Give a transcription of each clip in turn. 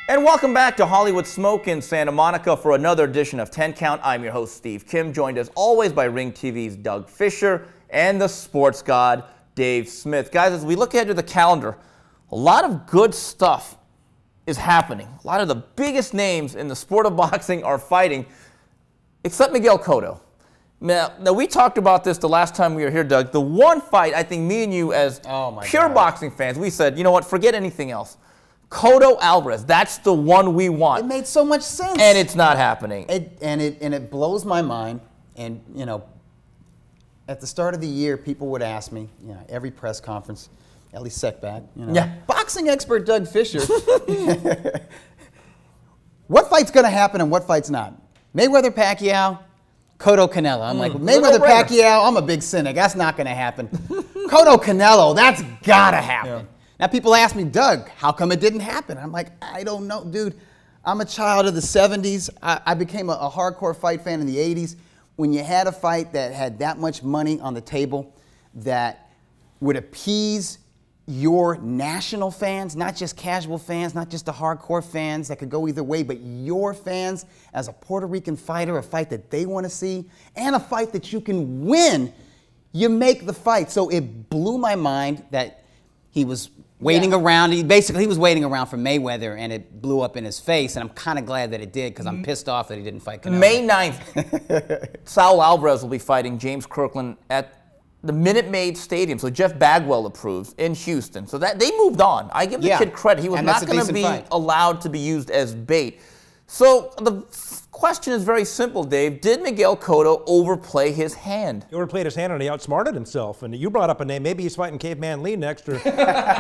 And welcome back to Hollywood Smoke in Santa Monica for another edition of 10 Count. I'm your host, Steve Kim, joined as always by RingTV's Doug Fischer and the sports god, Dave Smith. Guys, as we look ahead to the calendar, a lot of good stuff is happening. A lot of the biggest names in the sport of boxing are fighting, except Miguel Cotto. Now, we talked about this the last time we were here, Doug. The one fight, I think me and you as pure boxing fans, we said, you know what, forget anything else. Cotto Alvarez, that's the one we want. It made so much sense. And it's not happening. It blows my mind. And, you know, at the start of the year, people would ask me, you know, every press conference, at least setback, you know, yeah. Boxing expert Doug Fischer, what fight's going to happen and what fight's not? Mayweather Pacquiao, Cotto Canelo. I'm like, Mayweather Pacquiao, I'm a big cynic. That's not going to happen. Cotto Canelo, that's got to happen. Yeah. Now, people ask me, Doug, how come it didn't happen? I'm like, I don't know, dude. I'm a child of the 70s. I became a hardcore fight fan in the 80s. When you had a fight that had that much money on the table that would appease your national fans, not just casual fans, not just the hardcore fans that could go either way, but your fans as a Puerto Rican fighter, a fight that they want to see, and a fight that you can win, you make the fight. So it blew my mind that he was waiting around. He was waiting around for Mayweather, and it blew up in his face. And I'm kind of glad that it did, because I'm pissed off that he didn't fight Canelo. May 9th, Saul Alvarez will be fighting James Kirkland at the Minute Maid Stadium. So Jeff Bagwell approves in Houston. So that they moved on. I give the kid credit. He was not going to be allowed to be used as bait. So the question is very simple, Dave. Did Miguel Cotto overplay his hand? He overplayed his hand and he outsmarted himself. And you brought up a name. Maybe he's fighting Caveman Lee next, or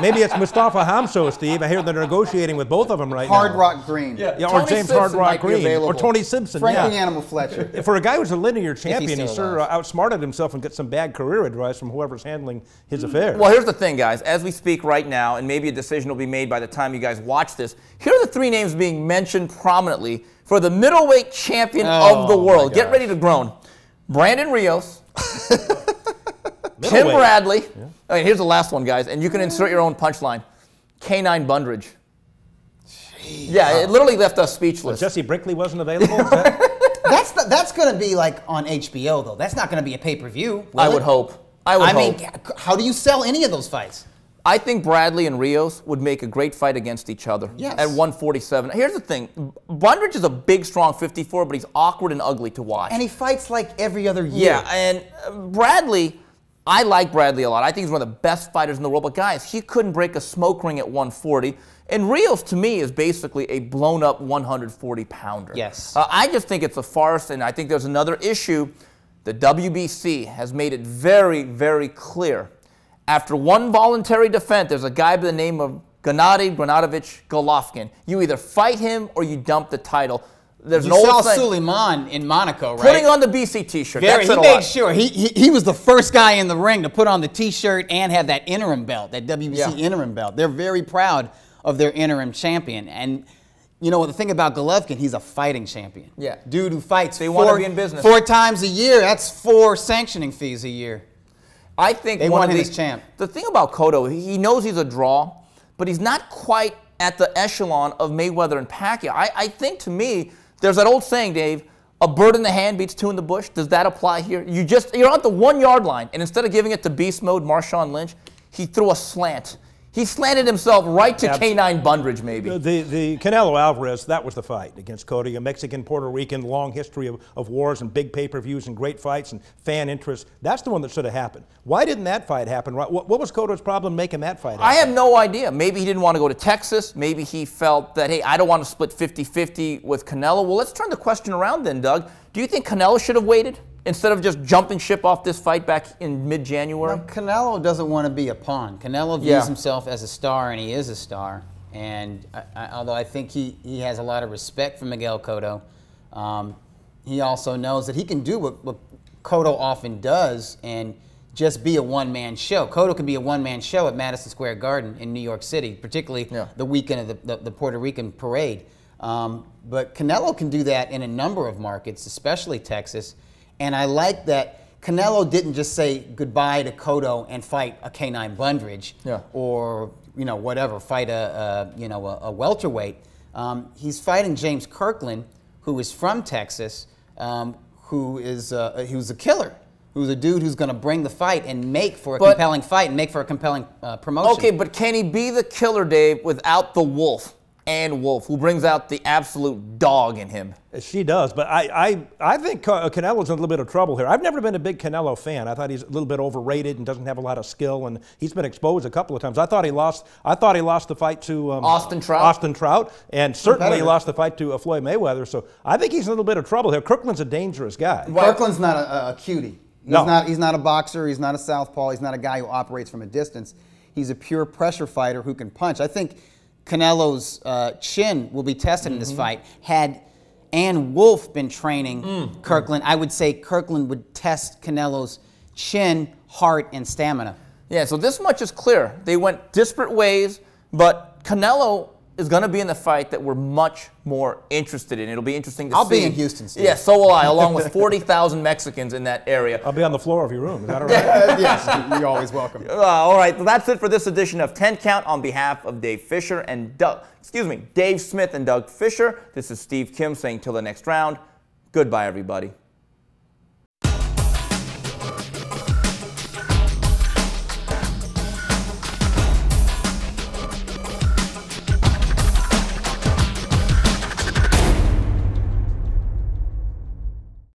maybe it's Mustafa Hamso, Steve. I hear they're negotiating with both of them right now. Hard Rock Green. Yeah, or James Hard Rock Green. Or Tony Simpson. Frankie Animal Fletcher. For a guy who's a linear champion, he sure outsmarted himself and got some bad career advice from whoever's handling his affairs. Well, here's the thing, guys. As we speak right now, and maybe a decision will be made by the time you guys watch this, here are the three names being mentioned prominently for the middleweight champion of the world. Get ready to groan. Brandon Rios, Tim Bradley. Yeah. I mean, here's the last one, guys, and you can insert your own punchline. K9 Bundrage. Jeez. Yeah, it literally left us speechless. Jesse Brinkley wasn't available? That's going to be like on HBO, though. That's not going to be a pay-per-view. I would hope. I mean, how do you sell any of those fights? I think Bradley and Rios would make a great fight against each other at 147. Here's the thing. Bundrage is a big, strong 54, but he's awkward and ugly to watch. And he fights like every other year. Yeah, and Bradley, I like Bradley a lot. I think he's one of the best fighters in the world. But, guys, he couldn't break a smoke ring at 140. And Rios, to me, is basically a blown-up 140-pounder. Yes. I just think it's a farce, and I think there's another issue. The WBC has made it very, very clear. After one voluntary defense, there's a guy by the name of Gennady Golovkin. You either fight him or you dump the title. There's no saw Suleiman in Monaco, right? Putting on the BC T-shirt. He made sure. He was the first guy in the ring to put on the T-shirt and have that interim belt, that WBC interim belt. They're very proud of their interim champion. And you know, the thing about Golovkin, he's a fighting champion. Yeah. Dude who fights they want to be in business 4 times a year. That's 4 sanctioning fees a year. I think they want him as champ. The thing about Cotto, he knows he's a draw, but he's not quite at the echelon of Mayweather and Pacquiao. I think, to me, there's that old saying, Dave, a bird in the hand beats 2 in the bush. Does that apply here? You're on the 1-yard line, and instead of giving it to beast mode Marshawn Lynch, he threw a slant. He slanted himself right to K9 Bundrage, maybe. The Canelo Alvarez, that was the fight against Cotto. A Mexican, Puerto Rican, long history of wars and big pay-per-views and great fights and fan interest. That's the one that should have happened. Why didn't that fight happen? What was Cotto's problem making that fight happen? I have no idea. Maybe he didn't want to go to Texas. Maybe he felt that, hey, I don't want to split 50-50 with Canelo. Well, let's turn the question around then, Doug. Do you think Canelo should have waited instead of just jumping ship off this fight back in mid-January? No, Canelo doesn't want to be a pawn. Canelo views himself as a star, and he is a star. And although I think he has a lot of respect for Miguel Cotto, he also knows that he can do what Cotto often does and just be a one-man show. Cotto can be a one-man show at Madison Square Garden in New York City, particularly the weekend of the Puerto Rican parade. But Canelo can do that in a number of markets, especially Texas. And I like that Canelo didn't just say goodbye to Cotto and fight a K9 Bundrage or whatever, fight a welterweight. He's fighting James Kirkland, who is from Texas, who was a killer. Who's a dude who's going to bring the fight and make for a compelling fight and make for a compelling promotion. Okay, but can he be the killer, Dave, without the wolf? And Wolf, who brings out the absolute dog in him. She does, but I think Canelo's in a little bit of trouble here. I've never been a big Canelo fan. I thought he's a little bit overrated and doesn't have a lot of skill, and he's been exposed a couple of times. I thought he lost the fight to Austin Trout, and certainly he lost the fight to Floyd Mayweather. So I think he's in a little bit of trouble here. Kirkland's a dangerous guy. Kirkland's not a cutie. He's not a boxer. He's not a southpaw. He's not a guy who operates from a distance. He's a pure pressure fighter who can punch. I think Canelo's chin will be tested in this fight. Had Ann Wolfe been training Kirkland, I would say Kirkland would test Canelo's chin, heart, and stamina. Yeah, so this much is clear. They went disparate ways, but Canelo is going to be in the fight that we're much more interested in. It'll be interesting to see. I'll be in Houston, Steve. Yeah, so will I, along with 40,000 Mexicans in that area. I'll be on the floor of your room. Is that all right? Yes, you're always welcome. All right, well, that's it for this edition of 10 Count. On behalf of Dave Fischer and Dave Smith and Doug Fischer, this is Steve Kim saying till the next round, goodbye, everybody.